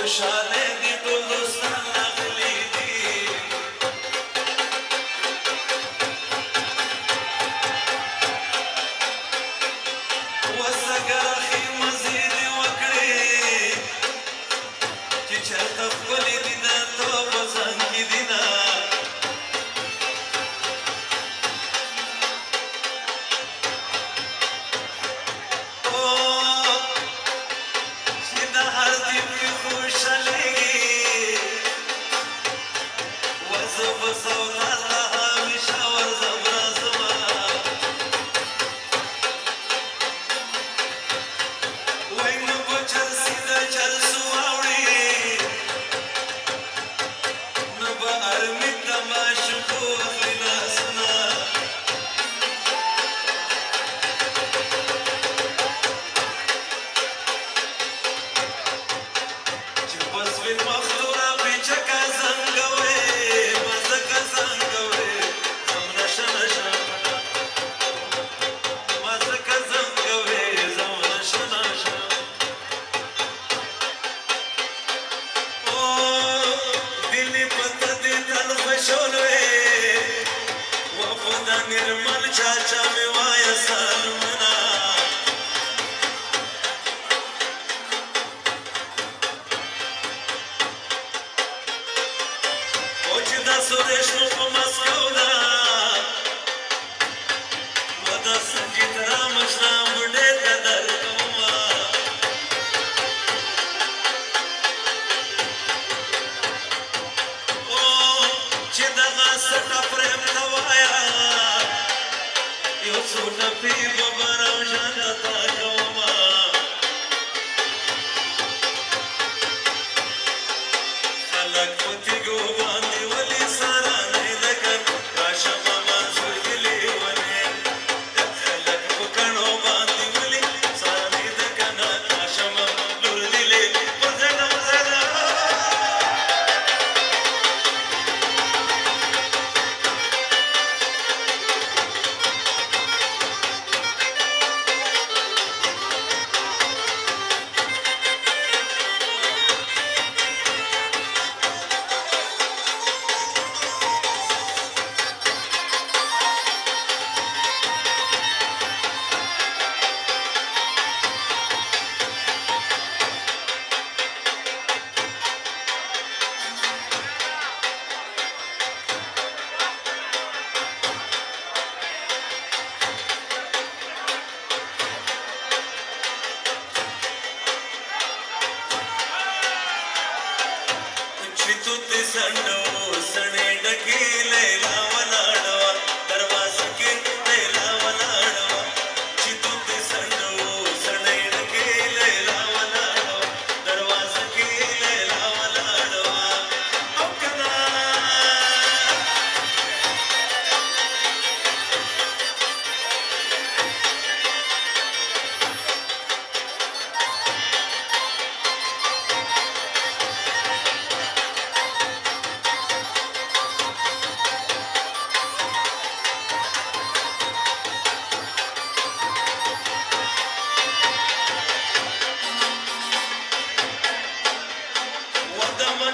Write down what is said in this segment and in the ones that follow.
خوشاله دي ټول دوستان راغلي دي وسګر اخي مزې دې وکړې چې چېرته ښکلې دي نه ته په ځان کې دي نه निर्मल चाचा में वाया सालमना ओचिदा सुरेश नु मस्कौदा वदा संजीत राम श्याम बुडे कदर कौवा ओ चिदा सटा प्रेम कवाया यो सोना पी बबराव शांता कौवा खलक पुती गो बांधी वली सारा नहीं लगा काशा मामा सुगली वने खलक पुकनो बांधी वली सारा नहीं लगा ना काशा मामा लुरदिले वजना वजना संडो सने डकी लेला वलाडवा दरवाजा के लेला वलाडवा चितुते संडो सने डकी लेला वलाडवा दरवाजा के लेला वलाडवा ओकदा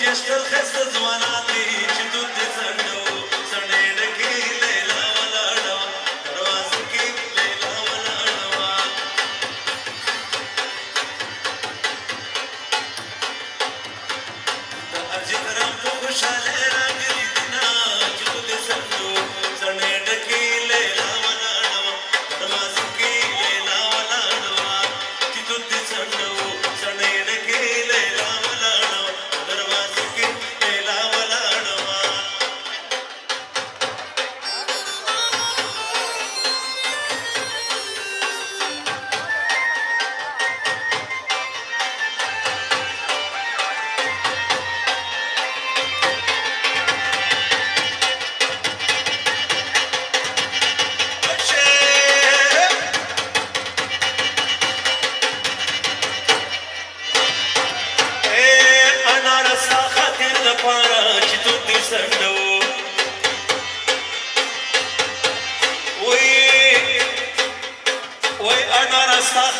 Just a test of one of the children's Sunday, Leila Valada, Ravasaki, Leila Valada. The Ajitaram Pushalera Gidina, children's Sunday, Leila Valada, Ravasaki, Leila Valada, children's Sunday, Leila Valada. Why, I'm not a star,